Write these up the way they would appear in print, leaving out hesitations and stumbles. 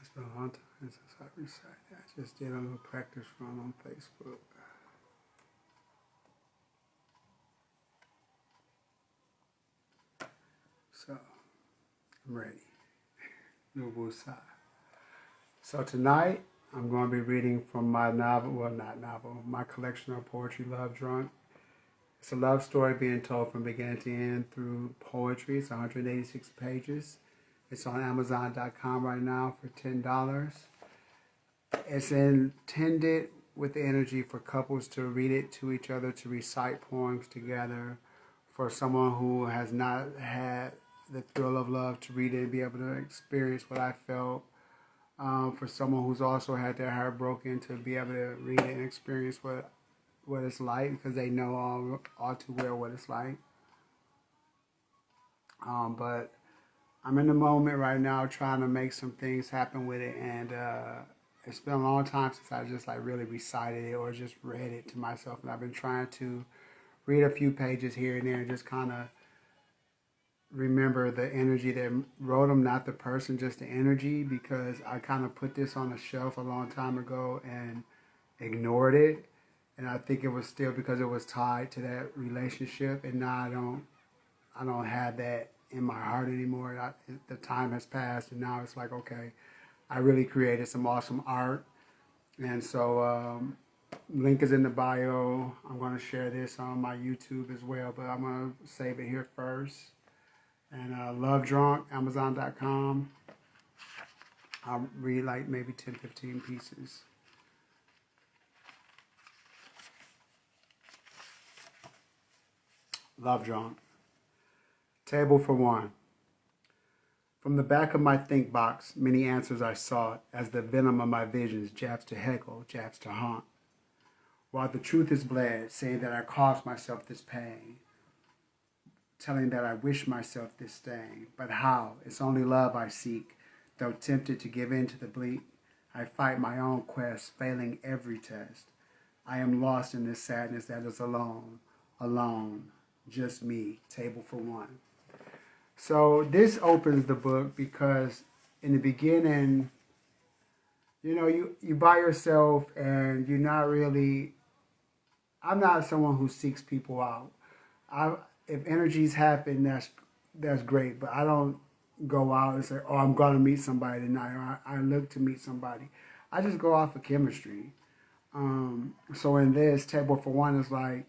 It's been a long time since I recited. I just did a little practice run on Facebook. So, I'm ready. So tonight, I'm going to be reading from my novel, well, not novel, my collection of poetry, Love Drunk. It's a love story being told from beginning to end through poetry. It's 186 pages. It's on Amazon.com right now for $10. It's intended with the energy for couples to read it to each other, to recite poems together, for someone who has not had the thrill of love to read it and be able to experience what I felt. For someone who's also had their heart broken to be able to read it and experience what it's like, because they know all too well what it's like. But I'm in the moment right now trying to make some things happen with it, and it's been a long time since I just like really recited it or just read it to myself, and I've been trying to read a few pages here and there and just kind of remember the energy that wrote them, not the person, just the energy, because I kind of put this on a shelf a long time ago and ignored it, and I think it was still because it was tied to that relationship, and now I don't have that in my heart anymore. The time has passed, and now it's like, okay, I really created some awesome art, and so link is in the bio. I'm going to share this on my YouTube as well, but I'm going to save it here first. And Love Drunk, Amazon.com. I'll read like maybe 10, 15 pieces. Love Drunk. Table for one. From the back of my think box, many answers I sought, as the venom of my visions jabs to heckle, jabs to haunt. While the truth is bled, saying that I caused myself this pain, telling that I wish myself this stain. But how? It's only love I seek. Though tempted to give in to the bleak, I fight my own quest, failing every test. I am lost in this sadness that is alone, just me, table for one. So this opens the book because in the beginning, you by yourself and you're not really, I'm not someone who seeks people out. If energies happen, that's great, but I don't go out and say, oh, I'm going to meet somebody tonight, or I look to meet somebody. I just go off of chemistry. So in this, table for one is like,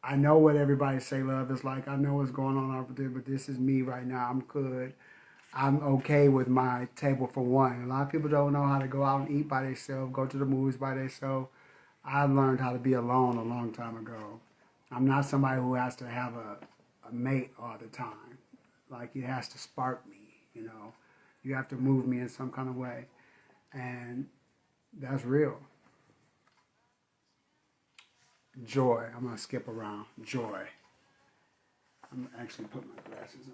I know what everybody say love is like. I know what's going on over there, but this is me right now. I'm good. I'm okay with my table for one. A lot of people don't know how to go out and eat by themselves, go to the movies by themselves. I learned how to be alone a long time ago. I'm not somebody who has to have a mate all the time. Like, it has to spark me, You have to move me in some kind of way. And that's real. Joy. I'm going to skip around. Joy. I'm going to actually put my glasses on.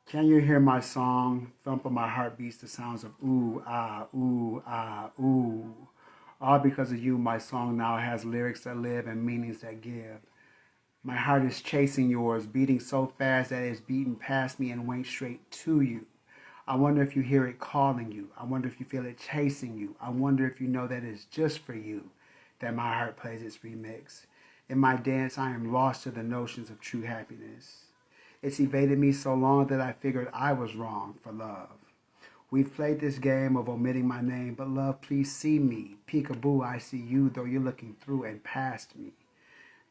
Can you hear my song? Thump of my heart beats the sounds of ooh, ah, ooh, ah, ooh. All because of you, my song now has lyrics that live and meanings that give. My heart is chasing yours, beating so fast that it's beating past me and went straight to you. I wonder if you hear it calling you. I wonder if you feel it chasing you. I wonder if you know that it's just for you that my heart plays its remix. In my dance, I am lost to the notions of true happiness. It's evaded me so long that I figured I was wrong for love. We've played this game of omitting my name, but love, please see me. Peekaboo, I see you, though you're looking through and past me.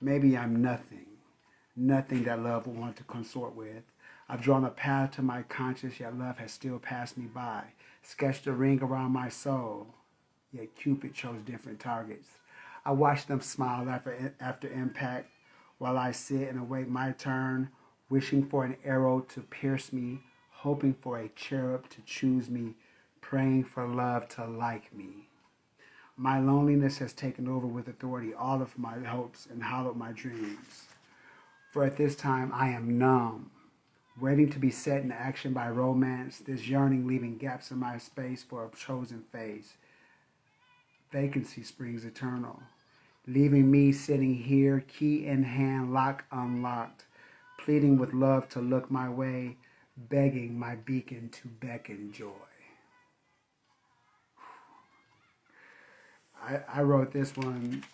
Maybe I'm nothing that love would want to consort with. I've drawn a path to my conscience, yet love has still passed me by. Sketched a ring around my soul, yet Cupid chose different targets. I watch them smile after impact, while I sit and await my turn, wishing for an arrow to pierce me, hoping for a cherub to choose me, praying for love to like me. My loneliness has taken over with authority all of my hopes and hollowed my dreams. For at this time I am numb, waiting to be set in action by romance, this yearning leaving gaps in my space for a chosen face. Vacancy springs eternal, leaving me sitting here, key in hand, lock unlocked, pleading with love to look my way, begging my beacon to beckon joy. I wrote this one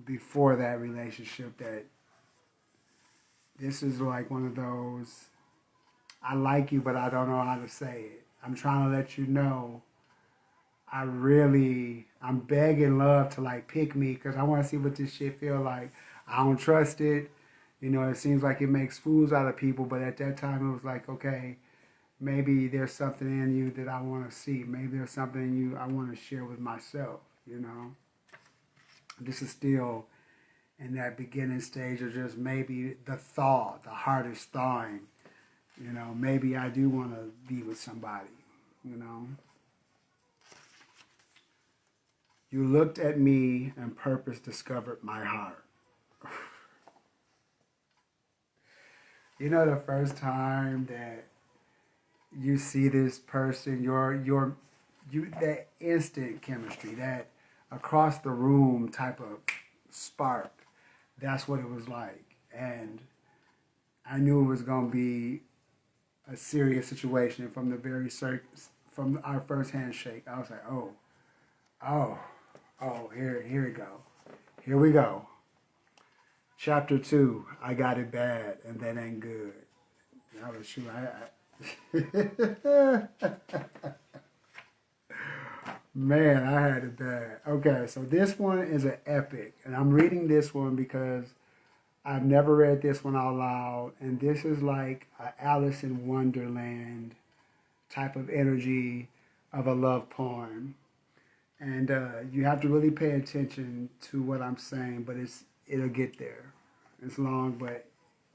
before that relationship. That this is like one of those, I like you, but I don't know how to say it. I'm trying to let you know I'm begging love to like pick me because I want to see what this shit feel like. I don't trust it. You know, it seems like it makes fools out of people, but at that time it was like, okay, maybe there's something in you that I want to see. Maybe there's something in you I want to share with myself, you know. This is still in that beginning stage of just maybe the thaw, the heart is thawing. You know, maybe I do want to be with somebody, you know. You looked at me and purpose discovered my heart. You know, the first time that you see this person, that instant chemistry, that across the room type of spark, that's what it was like. And I knew it was going to be a serious situation from our first handshake. I was like, oh, here we go. Here we go. Chapter 2, I got it bad, and that ain't good. That was true. Man, I had it bad. Okay, so this one is an epic, and I'm reading this one because I've never read this one out loud, and this is like a Alice in Wonderland type of energy of a love poem. And you have to really pay attention to what I'm saying, but it'll get there. It's long, but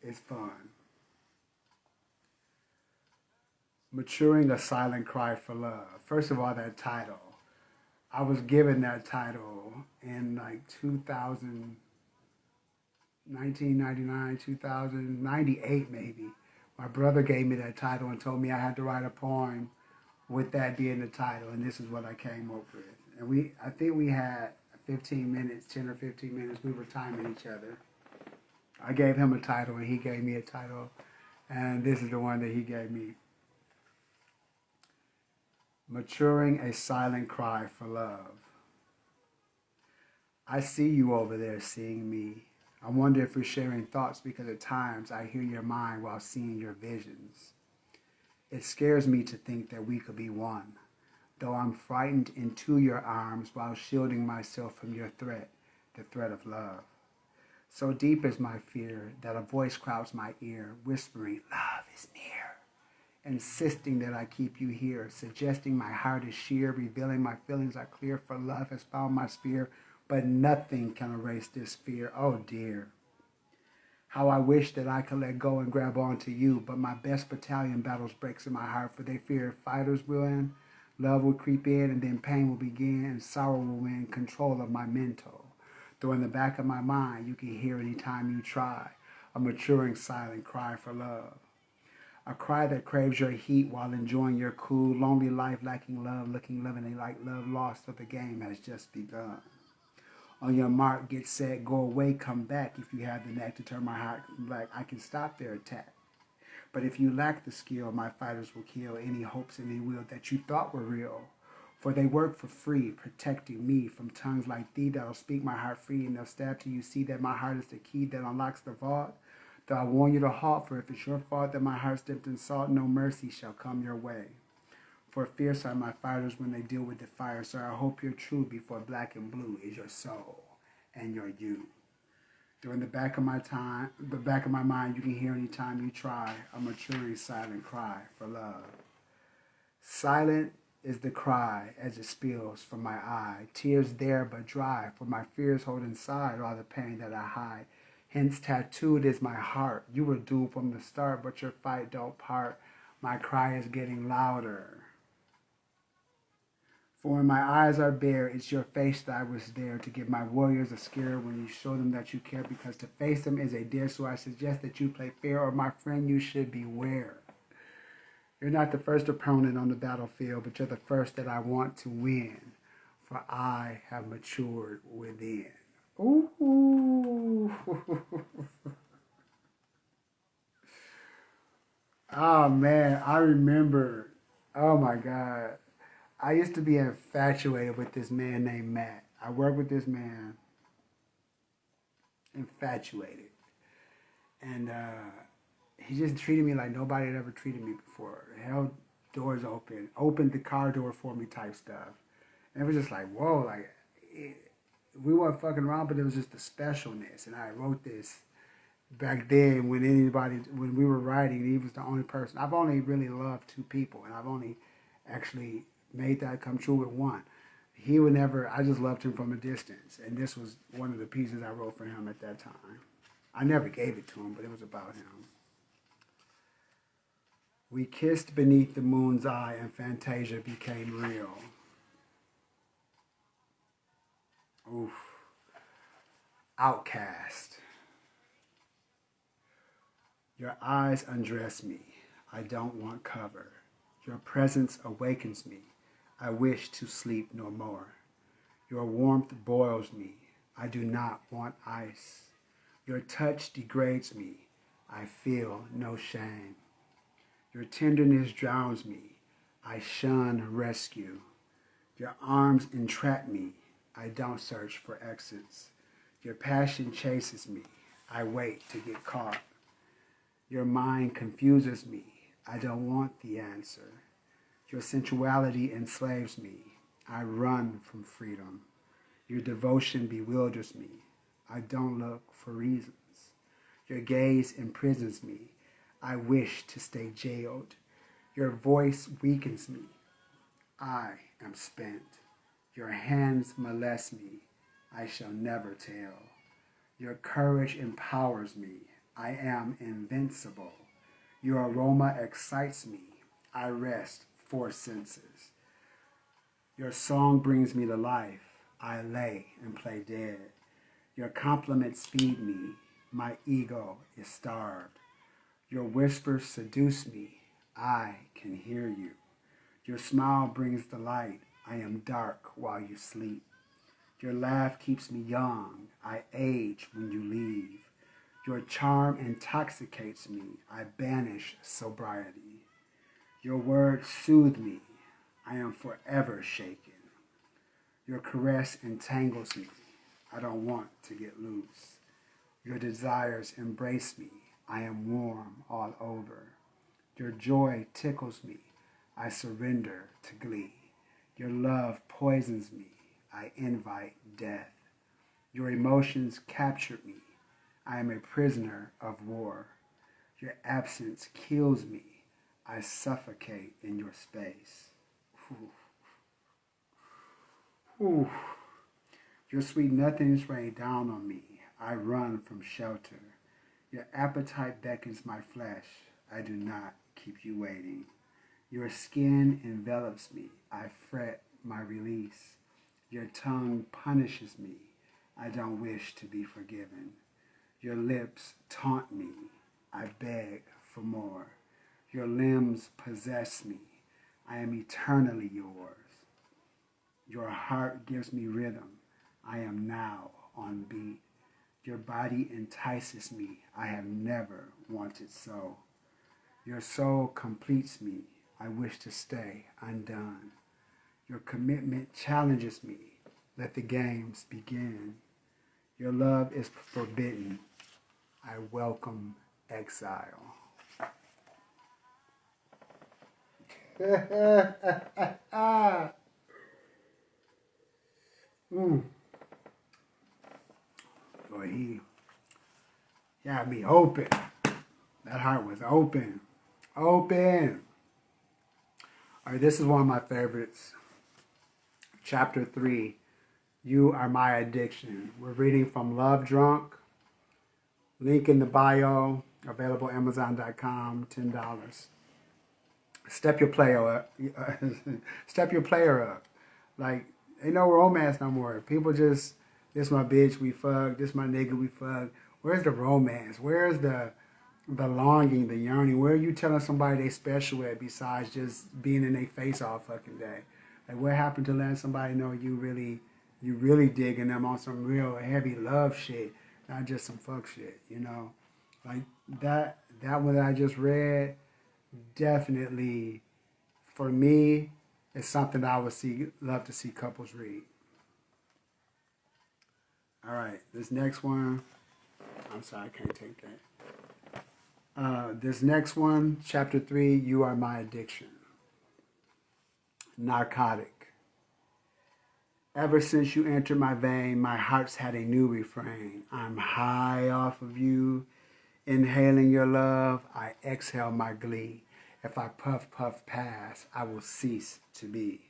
it's fun. Maturing a silent cry for love. First of all, that title. I was given that title in like 2000, 1999, 2098 maybe. My brother gave me that title and told me I had to write a poem with that being the title, and this is what I came up with. And I think we had 15 minutes, 10 or 15 minutes. We were timing each other. I gave him a title and he gave me a title, and this is the one that he gave me. Maturing a silent cry for love. I see you over there seeing me. I wonder if we're sharing thoughts because at times I hear your mind while seeing your visions. It scares me to think that we could be one, though I'm frightened into your arms while shielding myself from your threat, the threat of love. So deep is my fear that a voice crowds my ear, whispering, love is near, insisting that I keep you here, suggesting my heart is sheer, revealing my feelings are clear, for love has found my sphere, but nothing can erase this fear. Oh dear. How I wish that I could let go and grab onto you, but my best battalion battles breaks in my heart, for they fear if fighters will win, love will creep in, and then pain will begin, and sorrow will win control of my mental. Though in the back of my mind, you can hear any time you try, a maturing silent cry for love. A cry that craves your heat while enjoying your cool, lonely life, lacking love, looking lovingly like love lost, so the game has just begun. On your mark, get set, go away, come back. If you have the knack to turn my heart black, I can stop their attack. But if you lack the skill, my fighters will kill any hopes and any will that you thought were real. For they work for free, protecting me from tongues like thee that'll speak my heart free, and they'll stab till you see that my heart is the key that unlocks the vault. Though I warn you to halt, for if it's your fault that my heart's dipped in salt, no mercy shall come your way. For fierce are my fighters when they deal with the fire, so I hope you're true before black and blue is your soul and your you. During the back of my mind, you can hear any time you try a maturing silent cry for love. Silent is the cry as it spills from my eye, tears there but dry, for my fears hold inside all the pain that I hide. Hence tattooed is my heart. You were doomed from the start, but your fight don't part. My cry is getting louder. For when my eyes are bare, it's your face that I was there to give my warriors a scare when you show them that you care, because to face them is a dare, so I suggest that you play fair, or my friend, you should beware. You're not the first opponent on the battlefield, but you're the first that I want to win, for I have matured within. Ooh. Oh man, I remember. Oh my God. I used to be infatuated with this man named Matt. I worked with this man, infatuated. And he just treated me like nobody had ever treated me before. Held doors open, opened the car door for me type stuff. And it was just like, whoa, like, it, we weren't fucking around, but it was just the specialness. And I wrote this back then when we were writing, he was the only person. I've only really loved two people, and I've only actually made that come true with one. He would never, I just loved him from a distance. And this was one of the pieces I wrote for him at that time. I never gave it to him, but it was about him. We kissed beneath the moon's eye and Fantasia became real. Oof. Outcast. Your eyes undress me. I don't want cover. Your presence awakens me. I wish to sleep no more. Your warmth boils me. I do not want ice. Your touch degrades me. I feel no shame. Your tenderness drowns me. I shun rescue. Your arms entrap me. I don't search for exits. Your passion chases me. I wait to get caught. Your mind confuses me. I don't want the answer. Your sensuality enslaves me. I run from freedom. Your devotion bewilders me. I don't look for reasons. Your gaze imprisons me. I wish to stay jailed. Your voice weakens me. I am spent. Your hands molest me. I shall never tell. Your courage empowers me. I am invincible. Your aroma excites me. I rest four senses. Your song brings me to life. I lay and play dead. Your compliments feed me. My ego is starved. Your whispers seduce me. I can hear you. Your smile brings the light. I am dark while you sleep. Your laugh keeps me young. I age when you leave. Your charm intoxicates me. I banish sobriety. Your words soothe me. I am forever shaken. Your caress entangles me. I don't want to get loose. Your desires embrace me. I am warm all over. Your joy tickles me. I surrender to glee. Your love poisons me. I invite death. Your emotions capture me. I am a prisoner of war. Your absence kills me. I suffocate in your space. Ooh. Ooh. Your sweet nothings rain down on me. I run from shelter. Your appetite beckons my flesh. I do not keep you waiting. Your skin envelops me. I fret my release. Your tongue punishes me. I don't wish to be forgiven. Your lips taunt me. I beg for more. Your limbs possess me. I am eternally yours. Your heart gives me rhythm. I am now on beat. Your body entices me. I have never wanted so. Your soul completes me. I wish to stay undone. Your commitment challenges me. Let the games begin. Your love is forbidden. I welcome exile. Boy, he had me open. That heart was open. Open. All right, this is one of my favorites. Chapter 3, You Are My Addiction. We're reading from Love Drunk. Link in the bio. Available Amazon.com, $10. Step your player up. Step your player up. Like, ain't no romance no more. People just, this my bitch, we fuck. This my nigga, we fuck. Where's the romance? Where's the longing, the yearning? Where are you telling somebody they special at besides just being in their face all fucking day? Like, what happened to letting somebody know you really digging them on some real heavy love shit, not just some fuck shit, you know? Like, that one that I just read, definitely, for me, it's something I would love to see couples read. All right, this next one, I'm sorry, I can't take that. This next one, chapter 3, You Are My Addiction. Narcotic. Ever since you entered my vein, my heart's had a new refrain. I'm high off of you, inhaling your love. I exhale my glee. If I puff, puff, pass, I will cease to be.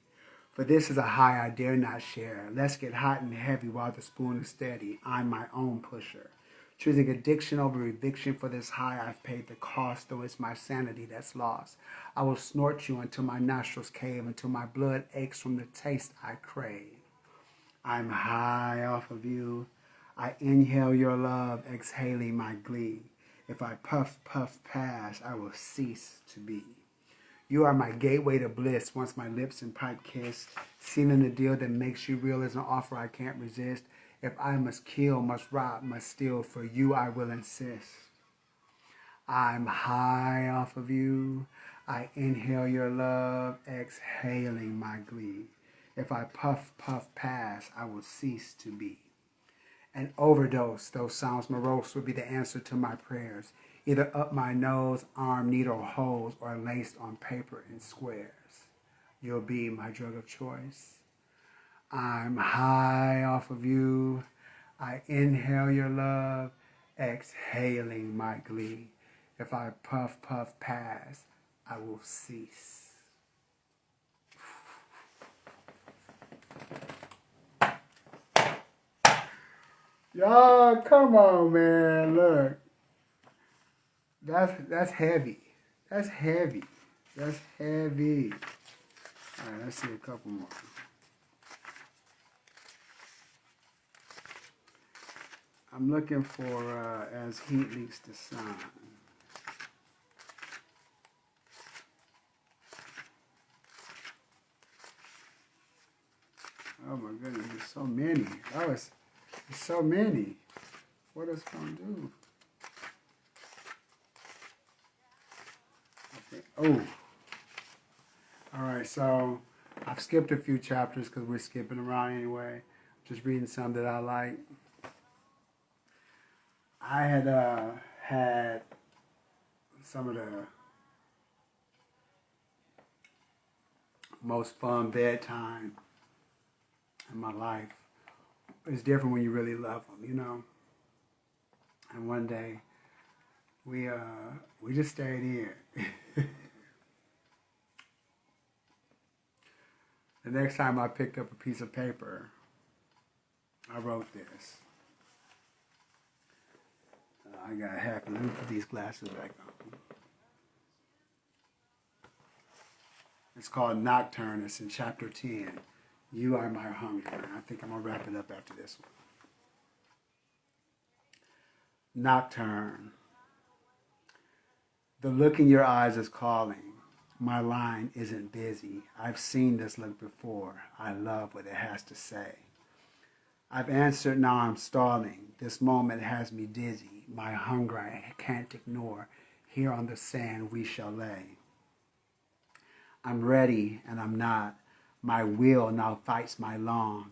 For this is a high I dare not share. Let's get hot and heavy while the spoon is steady. I'm my own pusher. Choosing addiction over eviction for this high, I've paid the cost, though it's my sanity that's lost. I will snort you until my nostrils cave, until my blood aches from the taste I crave. I'm high off of you. I inhale your love, exhaling my glee. If I puff, puff, pass, I will cease to be. You are my gateway to bliss, once my lips and pipe kiss. Sealing the deal that makes you real is an offer I can't resist. If I must kill, must rob, must steal, for you I will insist. I'm high off of you. I inhale your love, exhaling my glee. If I puff, puff, pass, I will cease to be. An overdose, though sounds morose, would be the answer to my prayers. Either up my nose, arm, needle, holes, or laced on paper in squares. You'll be my drug of choice. I'm high off of you. I inhale your love, exhaling my glee. If I puff, puff, pass, I will cease. Y'all, come on, man. Look. That's heavy. That's heavy. That's heavy. All right, let's see a couple more. I'm looking for As Heat Leaks the Sun. Oh my goodness, there's so many. There's so many. What is it gonna do? Okay. Oh. All right, so I've skipped a few chapters because we're skipping around anyway. Just reading some that I like. I had had some of the most fun bedtime in my life. It's different when you really love them, you know. And one day, we just stayed in. The next time I picked up a piece of paper, I wrote this. I got happy. Let me put these glasses back on. It's called Nocturne. It's in chapter 10. You Are My Hunger. I think I'm going to wrap it up after this one. Nocturne. The look in your eyes is calling. My line isn't busy. I've seen this look before. I love what it has to say. I've answered, now I'm stalling. This moment has me dizzy. My hunger I can't ignore. Here on the sand we shall lay. I'm ready and I'm not. My will now fights my loin.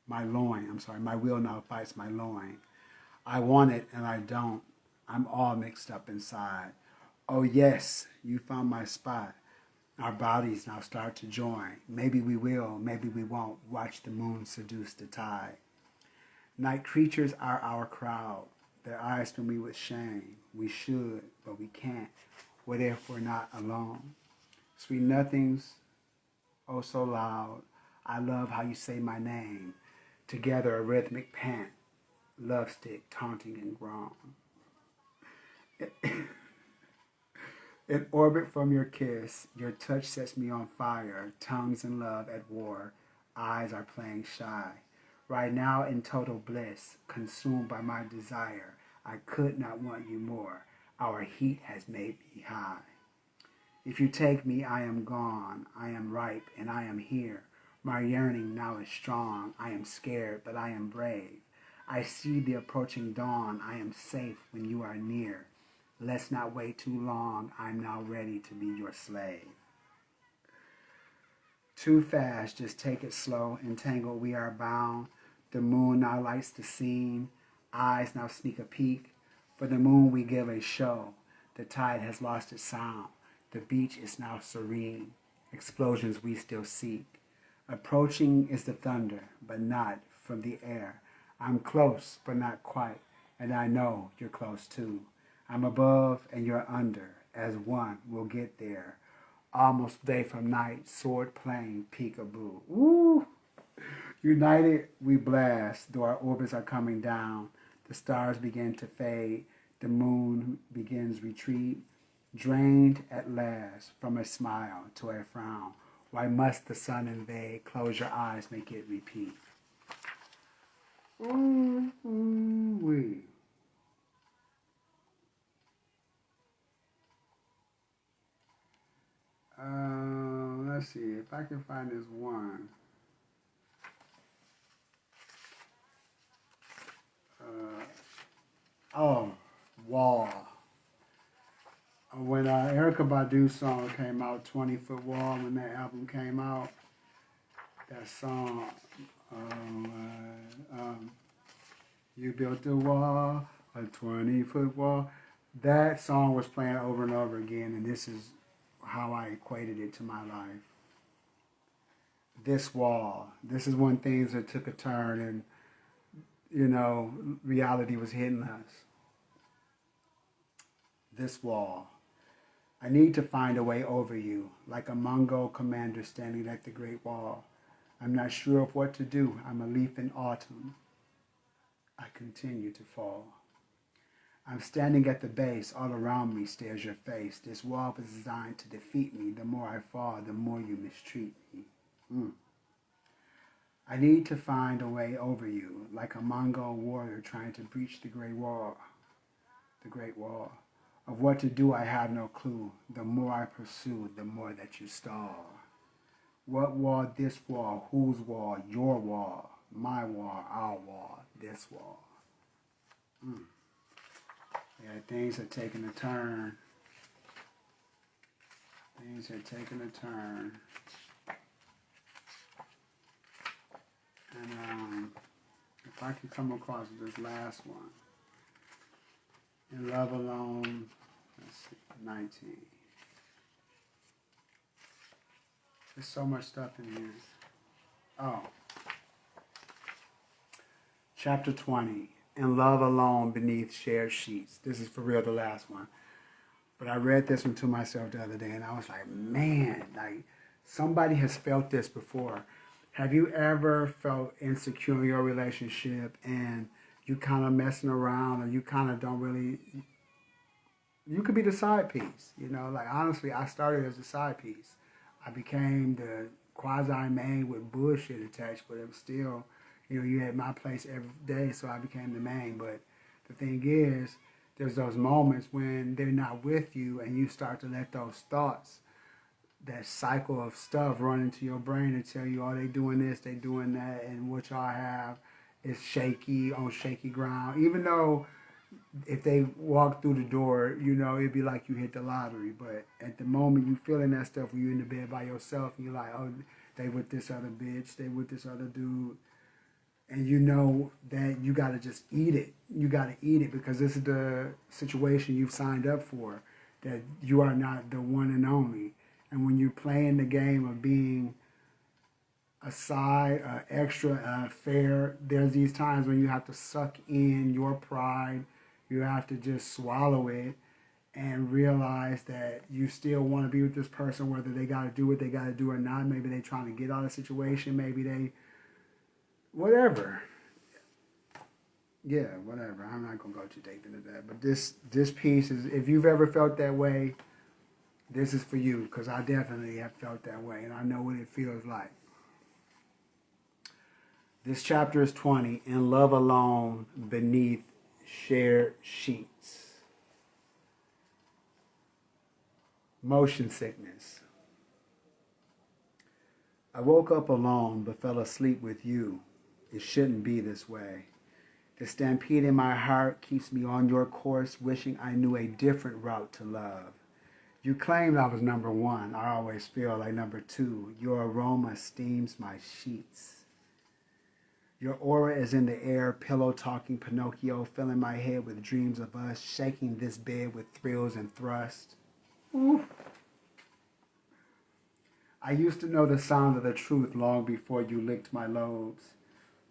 My will now fights my loin. I want it and I don't. I'm all mixed up inside. Oh yes, you found my spot. Our bodies now start to join. Maybe we will, maybe we won't. Watch the moon seduce the tide. Night creatures are our crowd. Their eyes fill me with shame. We should, but we can't. What if we're not alone? Sweet nothings, oh so loud. I love how you say my name. Together a rhythmic pant. Love stick, taunting and groan. In orbit from your kiss, your touch sets me on fire. Tongues in love at war, eyes are playing shy. Right now in total bliss, consumed by my desire, I could not want you more. Our heat has made me high. If you take me, I am gone. I am ripe and I am here. My yearning now is strong. I am scared, but I am brave. I see the approaching dawn. I am safe when you are near. Let's not wait too long. I'm now ready to be your slave. Too fast, just take it slow. Entangled, we are bound. The moon now lights the scene. Eyes now sneak a peek. For the moon we give a show. The tide has lost its sound. The beach is now serene. Explosions we still seek. Approaching is the thunder, but not from the air. I'm close, but not quite, and I know you're close too. I'm above and you're under. As one, we'll get there. Almost day from night, sword playing peekaboo. Woo! United, we blast, though our orbits are coming down. The stars begin to fade. The moon begins retreat. Drained at last from a smile to a frown. Why must the sun invade? Close your eyes, make it repeat. Ooh, ooh, wee. Let's see if I can find this one. Wall. When Erykah Badu's song came out, 20-Foot Wall, when that album came out, that song, you built a wall, a 20-foot wall. That song was playing over and over again, and this is how I equated it to my life. This wall. This is when things that took a turn and, reality was hitting us. This wall. I need to find a way over you, like a Mongol commander standing at the Great Wall. I'm not sure of what to do. I'm a leaf in autumn. I continue to fall. I'm standing at the base. All around me stares your face. This wall was designed to defeat me. The more I fall, the more you mistreat me. I need to find a way over you, like a Mongol warrior trying to breach the Great Wall. The Great Wall. Of what to do, I have no clue. The more I pursue, the more that you stall. What wall? This wall. Whose wall? Your wall. My wall. Our wall. This wall. Yeah, things are taking a turn. Things are taking a turn. And if I can come across this last one. In Love Alone, let's see, 19. There's so much stuff in here. Oh. Chapter 20. In Love Alone Beneath Shared Sheets. This is for real the last one. But I read this one to myself the other day and I was like, man, like somebody has felt this before. Have you ever felt insecure in your relationship and you kind of messing around or you kind of don't really, you could be the side piece, like honestly, I started as a side piece. I became the quasi-main with bullshit attached, but it was still, you had my place every day, so I became the main. But the thing is, there's those moments when they're not with you and you start to let those thoughts, that cycle of stuff run into your brain and tell you, oh, they doing this, they doing that, and what y'all have is shaky, on shaky ground. Even though if they walk through the door, it'd be like you hit the lottery. But at the moment you feeling that stuff when you're in the bed by yourself and you're like, oh, they with this other bitch, they with this other dude. And you know that you got to just eat it. You got to eat it because this is the situation you've signed up for, that you are not the one and only. And when you're playing the game of being a side, extra, fair, there's these times when you have to suck in your pride. You have to just swallow it and realize that you still want to be with this person, whether they got to do what they got to do or not. Maybe they trying to get out of the situation. Maybe they, whatever. Yeah, whatever. I'm not going to go too deep into that. But this piece is, if you've ever felt that way, this is for you, because I definitely have felt that way, and I know what it feels like. This chapter is 20, In Love Alone Beneath Shared Sheets. Motion sickness. I woke up alone, but fell asleep with you. It shouldn't be this way. The stampede in my heart keeps me on your course, wishing I knew a different route to love. You claimed I was number one. I always feel like number two. Your aroma steams my sheets. Your aura is in the air, pillow talking Pinocchio, filling my head with dreams of us, shaking this bed with thrills and thrust. Ooh. I used to know the sound of the truth long before you licked my lobes.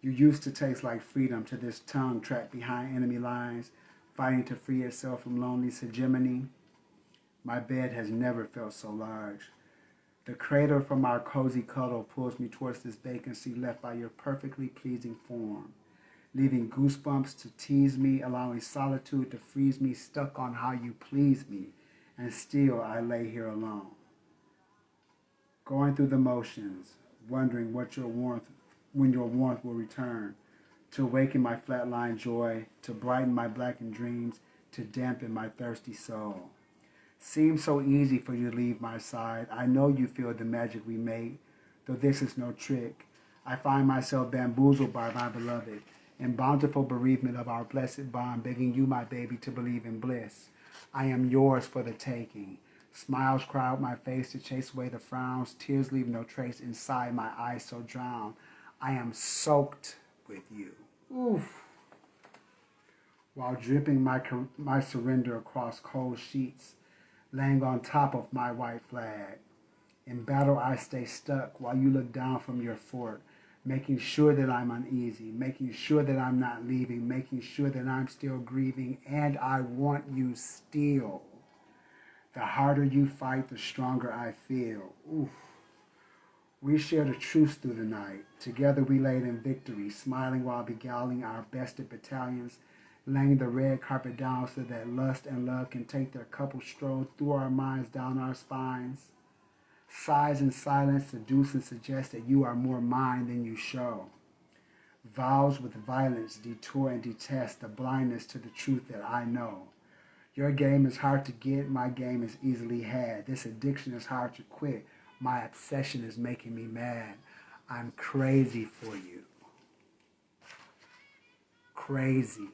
You used to taste like freedom to this tongue trapped behind enemy lines, fighting to free itself from lonely hegemony. My bed has never felt so large. The cradle from our cozy cuddle pulls me towards this vacancy left by your perfectly pleasing form, leaving goosebumps to tease me, allowing solitude to freeze me, stuck on how you please me, and still I lay here alone, going through the motions, wondering when your warmth will return, to awaken my flatline joy, to brighten my blackened dreams, to dampen my thirsty soul. Seems so easy for you to leave my side. I know you feel the magic we made, though this is no trick. I find myself bamboozled by my beloved, in bountiful bereavement of our blessed bond, begging you, my baby, to believe in bliss. I am yours for the taking. Smiles crowd my face to chase away the frowns. Tears leave no trace inside my eyes so drowned. I am soaked with you. Oof. While dripping my surrender across cold sheets, laying on top of my white flag. In battle I stay stuck while you look down from your fort, making sure that I'm uneasy, making sure that I'm not leaving, making sure that I'm still grieving, and I want you still. The harder you fight, the stronger I feel. Oof. We shared a truce through the night. Together we laid in victory, smiling while beguiling our bested battalions, laying the red carpet down so that lust and love can take their couple strolls through our minds, down our spines. Sighs and silence seduce and suggest that you are more mine than you show. Vows with violence detour and detest the blindness to the truth that I know. Your game is hard to get, my game is easily had. This addiction is hard to quit. My obsession is making me mad. I'm crazy for you. Crazy.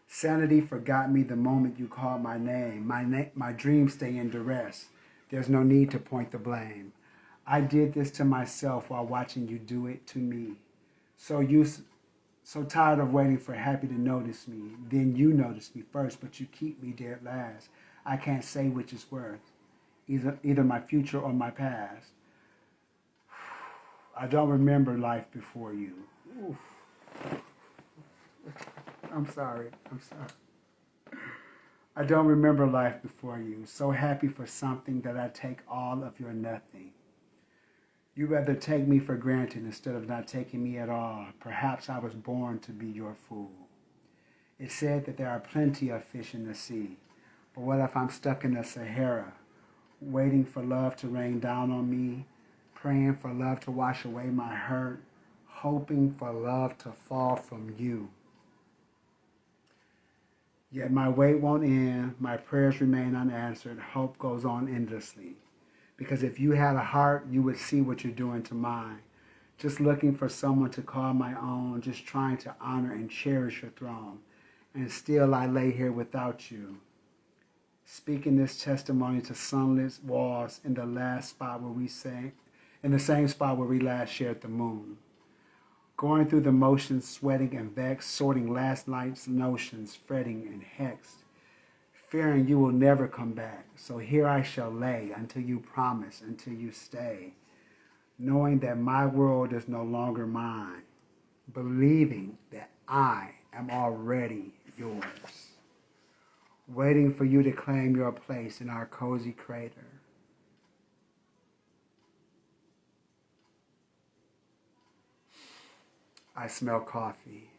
Sanity forgot me the moment you called my name. My dreams stay in duress. There's no need to point the blame. I did this to myself while watching you do it to me. So tired of waiting for happy to notice me. Then you notice me first, but you keep me dead last. I can't say which is worse, either my future or my past. I don't remember life before you. Oof. I'm sorry. I don't remember life before you. So happy for something that I take all of your nothing. You rather take me for granted instead of not taking me at all. Perhaps I was born to be your fool. It's said that there are plenty of fish in the sea. But what if I'm stuck in the Sahara, waiting for love to rain down on me, praying for love to wash away my hurt, hoping for love to fall from you? Yet my wait won't end, my prayers remain unanswered, hope goes on endlessly. Because if you had a heart, you would see what you're doing to mine. Just looking for someone to call my own, just trying to honor and cherish your throne. And still I lay here without you, speaking this testimony to sunlit walls in the same spot where we last shared the moon. Going through the motions, sweating and vexed, sorting last night's notions, fretting and hexed, fearing you will never come back. So here I shall lay until you promise, until you stay, knowing that my world is no longer mine, believing that I am already yours, waiting for you to claim your place in our cozy crater. I smell coffee.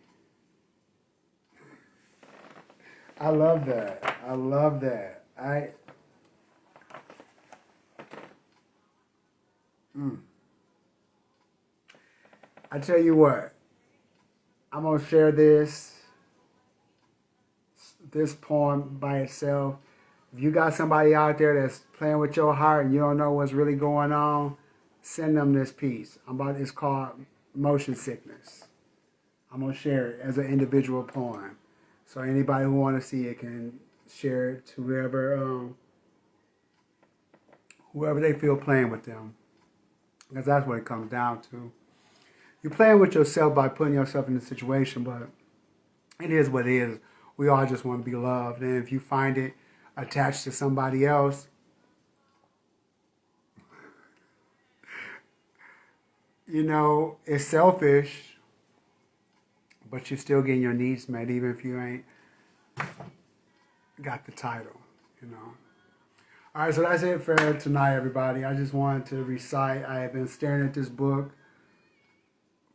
I love that. I tell you what, I'm going to share this poem by itself. If you got somebody out there that's playing with your heart and you don't know what's really going on, send them this piece. It's called Motion Sickness. I'm going to share it as an individual poem. So anybody who want to see it can share it to whoever they feel playing with them. Because that's what it comes down to. You're playing with yourself by putting yourself in the situation, but it is what it is. We all just want to be loved. And if you find it attached to somebody else, you know, it's selfish, but you're still getting your needs met, even if you ain't got the title, you know. All right, so that's it for tonight, everybody. I just wanted to recite. I have been staring at this book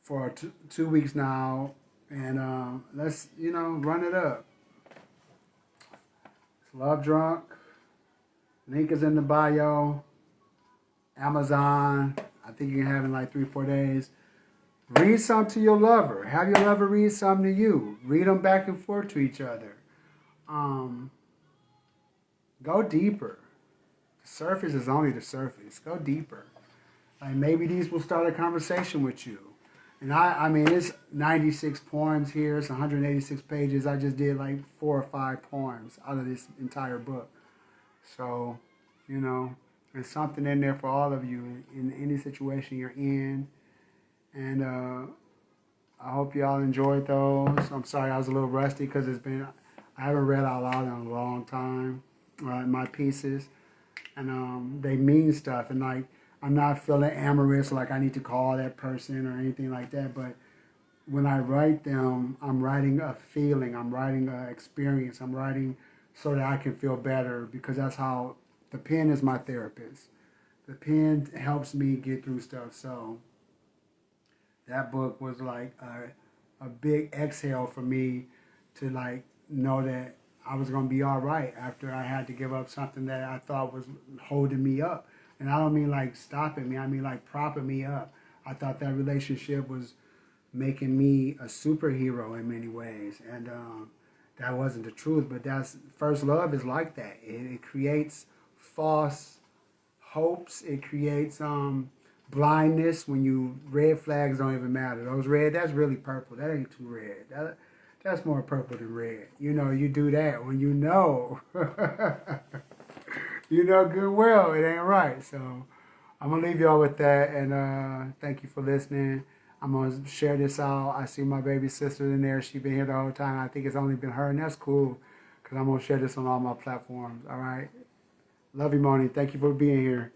for 2 weeks now, and let's, you know, run it up. It's Love Drunk. Link is in the bio. Amazon. I think you can have it in like 3-4 days. Read something to your lover. Have your lover read something to you. Read them back and forth to each other. Go deeper. The surface is only the surface. Go deeper. Like maybe these will start a conversation with you. And I mean, it's 96 poems here. It's 186 pages. I just did like 4 or 5 poems out of this entire book. So, you know, there's something in there for all of you in any situation you're in. And I hope y'all enjoyed those. I'm sorry I was a little rusty because I haven't read out loud in a long time, my pieces. And they mean stuff. And like, I'm not feeling amorous, like I need to call that person or anything like that. But when I write them, I'm writing a feeling. I'm writing an experience. I'm writing so that I can feel better, because that's how the pen is my therapist. The pen helps me get through stuff. So that book was like a big exhale for me to like know that I was going to be all right after I had to give up something that I thought was holding me up. And I don't mean like stopping me. I mean like propping me up. I thought that relationship was making me a superhero in many ways. And that wasn't the truth. But that's first love is like that. It creates false hopes. It creates blindness when red flags don't even matter. Those red, that's really purple. That ain't too red. That's more purple than red. You know, you do that when you know. You know good well it ain't right. So I'm going to leave y'all with that. And thank you for listening. I'm going to share this out. I see my baby sister in there. She's been here the whole time. I think it's only been her, and that's cool because I'm going to share this on all my platforms. All right? Love you, Moni. Thank you for being here.